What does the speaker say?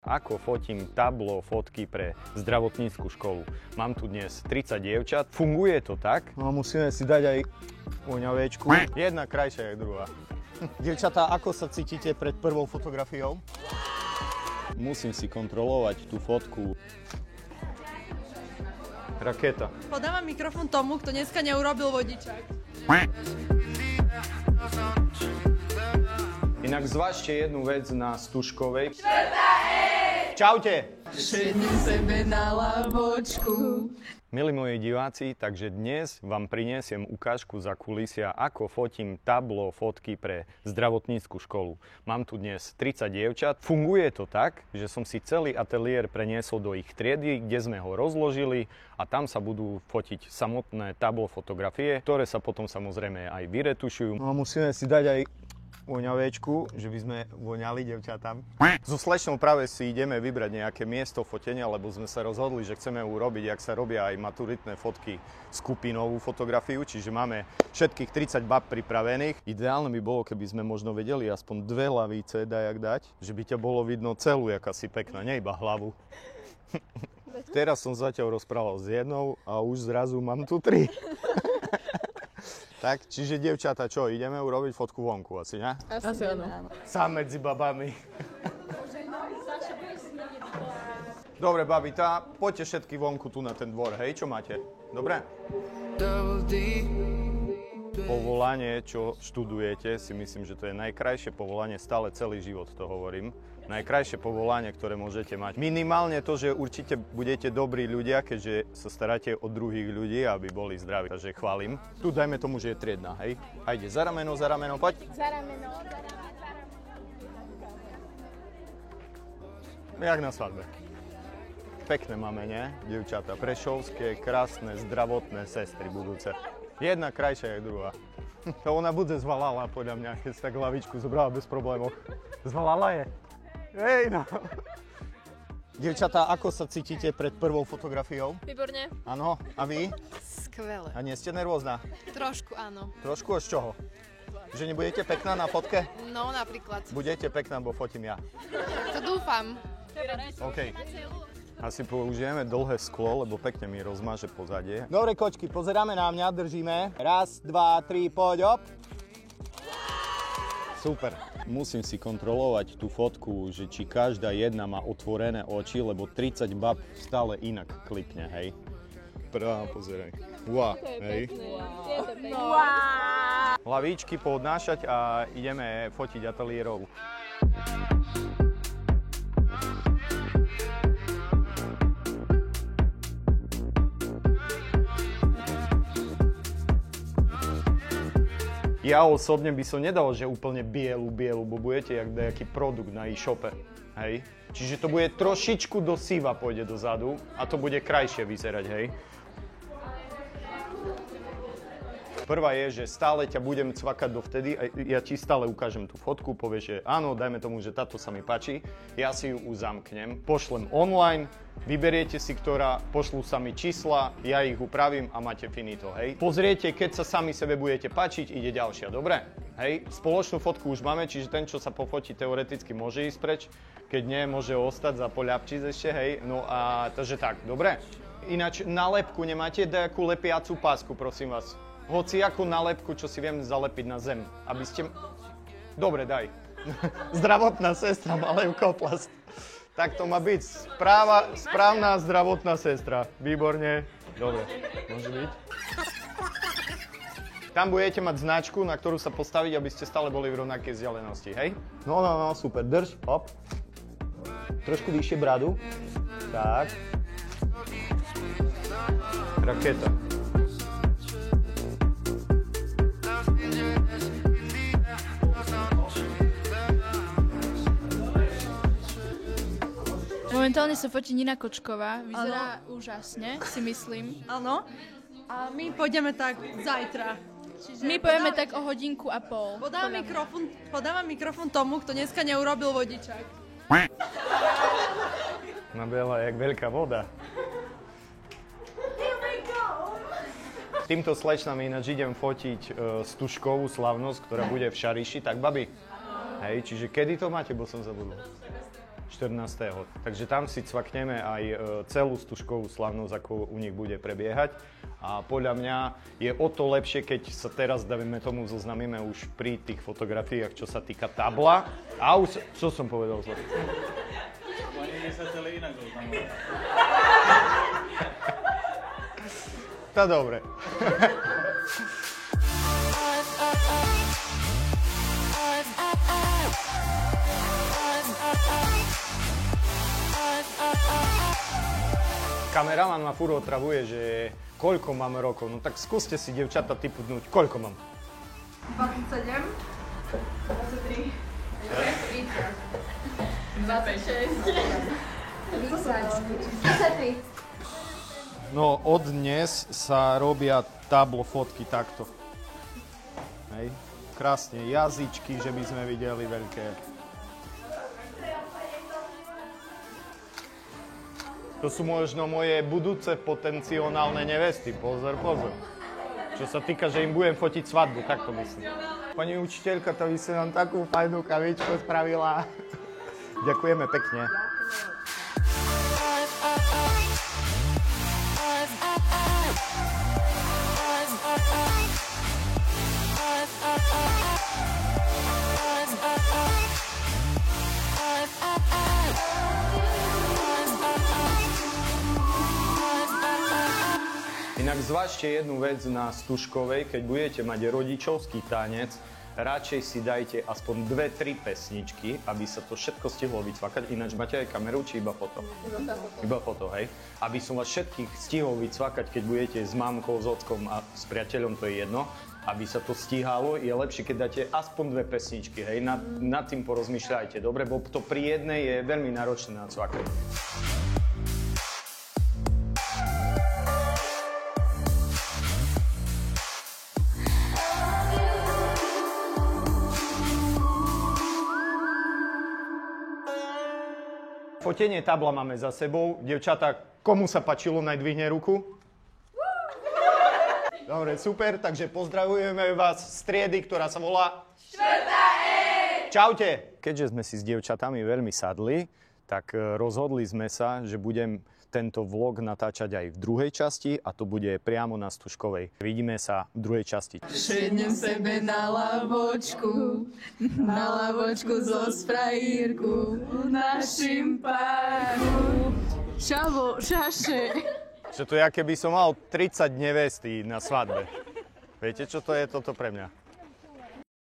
Ako fotím tablo fotky pre zdravotnícku školu. Mám tu dnes 30 dievčat. Funguje to tak? No musíme si dať aj voňavečku. Jedna krajšia jak druhá. Dievčatá, ako sa cítite pred prvou fotografiou? Musím si kontrolovať tú fotku. Raketa. Podávam mikrofón tomu, kto dneska neurobil vodičák. Inak zvážte jednu vec na Stužkovej. Čaute! Šedni sebe na lavočku. Milí moji diváci, takže dnes vám priniesiem ukážku za kulisia, ako fotím tablo fotky pre zdravotnícku školu. Mám tu dnes 30 dievčat. Funguje to tak, že som si celý ateliér preniesol do ich triedy, kde sme ho rozložili a tam sa budú fotiť samotné tablo fotografie, ktoré sa potom samozrejme aj vyretušujú. No musíme si dať aj voňavečku, že by sme voňali dievčatám. So slečnou práve si ideme vybrať nejaké miesto fotenia, lebo sme sa rozhodli, že chceme urobiť, jak sa robia aj maturitné fotky, skupinovú fotografiu, čiže máme všetkých 30 bab pripravených. Ideálne by bolo, keby sme možno vedeli aspoň dve lavice dať, že by ťa bolo vidno celú, jaká si pekná, nie iba hlavu. Teraz som zatiaľ rozprával s jednou a už zrazu mám tu 3. Tak, čiže dievčatá, čo, ideme urobiť fotku vonku asi, ne? Asi áno. Sám medzi babami. Dobre, babi, poďte všetky vonku tu na ten dvor, hej, čo máte? Dobre? Povolanie, čo študujete, si myslím, že to je najkrajšie povolanie, stále celý život to hovorím. Najkrajšie povolanie, ktoré môžete mať. Minimálne to, že určite budete dobrí ľudia, keďže sa staráte o druhých ľudí, aby boli zdraví. Takže chválim. Tu dajme tomu, že je triedna, hej? Hajde, za rameno, poď. Za rameno. Jak na svadbe. Pekné máme, nie? Dievčatá prešovské, krásne, zdravotné sestry budúce. Jedna krajšia jak druhá. To ona bude zvalala, podľa mňa, keď si tak hlavičku zobrala bez problémov. Zvalala je. Hej, no. Dievčatá, ako sa cítite pred prvou fotografiou? Výborne. Áno, a vy? Skvelé. A nie ste nervózna? Trošku áno. Trošku z čoho? Že nebudete pekná na fotke? No napríklad. Budete pekná, bo fotím ja. To dúfam. OK. Asi použijeme dlhé sklo, lebo pekne mi rozmaže pozadie. Dobre, kočky, pozeráme na mňa, držíme. Raz, dva, tri, poď, op. Super. Musím si kontrolovať tú fotku, že či každá jedna má otvorené oči, lebo 30 bab stále inak klikne, hej. Prvá, pozeraj. Uá, hej. Hlavíčky poodnášať a ideme fotiť ateliérov. Ja osobne by som nedal, že úplne bielu, bo budete jak nejaký produkt na e-shope, hej. Čiže to bude trošičku do siva pôjde dozadu a to bude krajšie vyzerať, hej. Prvá je, že stále ťa budem cvakať dovtedy a ja ti stále ukážem tú fotku, povieš, že áno, dajme tomu, že táto sa mi páči, ja si ju uzamknem, pošlem online, vyberiete si, ktorá, pošlú sa mi čísla, ja ich upravím a máte finito, hej. Pozriete, keď sa sami sebe budete páčiť, ide ďalšia, dobre? Hej, spoločnú fotku už máme, čiže ten, čo sa pofotí, teoreticky môže ísť preč, keď nie, môže ostať za poľapčiť ešte, hej, no a takže tak, dobre? Ináč nálepku nemáte nejakú lepiacu pásku, prosím vás. Hociakú nálepku, čo si viem zalepiť na zem, aby ste... Dobre, daj. Zdravotná sestra má leukoplast. Tak to má byť. Správna zdravotná sestra. Výborne. Dobre, môže byť. Tam budete mať značku, na ktorú sa postaviť, aby ste stále boli v rovnakej vzdialenosti, hej? No, super. Drž, hop. Trošku vyššie bradu. Tak. Raketa. Momentálne sa fotí Nina Kočková, vyzerá úžasne, si myslím. Áno. A my pôjdeme tak zajtra. My pojeme tak o hodinku a pol. Podávam mikrofón tomu, kto dneska neurobil vodičák. Nabehla jak veľká voda. Týmto slečnám ináč idem fotiť Stužkovú slavnosť, ktorá bude v Šariši. Tak, babi? Hej, čiže kedy to máte, bo som zabudol? 14. Takže tam si cvakneme aj celú stužkovú slavnosť, ako u nich bude prebiehať. A podľa mňa je o to lepšie, keď sa teraz, dajme tomu, zoznamíme už pri tých fotografiách, čo sa týka tabla. A už, čo som povedal? Oni sa chceli inak zoznamovať. Tá dobre. Kameraman ma furt otravuje, že koľko mám rokov. No tak skúste si, dievčata, tipnúť, koľko mám. 27, 23, 26, 23. No od dnes sa robia tablo fotky takto. Hej. Krásne, jazyčky, že by sme videli veľké. To sú možno moje budúce potenciálne nevesty. Pozor, pozor. Čo sa týka, že im budem fotiť svadbu, tak to myslím. Pani učiteľka, to by si nám takú fajnú kavičku spravila. Ďakujeme pekne. Inak zvážte jednu vec na Stužkovej, keď budete mať rodičovský tanec, radšej si dajte aspoň 2-3 pesničky, aby sa to všetko stihlo vycvakať. Ináč máte aj kameru, či iba foto? Iba foto, hej. Aby som vás všetkých stihol vycvakať, keď budete s mamkou, s ockom a s priateľom, to je jedno. Aby sa to stíhalo, je lepšie, keď dáte aspoň 2 pesničky, hej. Nad tým porozmýšľajte, dobre? Bo to pri jednej je veľmi náročné na cvakať. Fotenie tabla máme za sebou. Dievčatá, komu sa páčilo, najdvihne ruku. Dobre, super, takže pozdravujeme vás z triedy, ktorá sa volá... 4. Čaute. Keďže sme si s dievčatami veľmi sadli, tak rozhodli sme sa, že budem tento vlog natáčať aj v druhej časti a to bude priamo na Stužkovej. Vidíme sa v druhej časti. Šednem sebe na lavočku zo sprajírku, našim pánu. Šavo, šaše. Čo to je, keby som mal 30 nevestí na svadbe. Viete, čo to je toto pre mňa?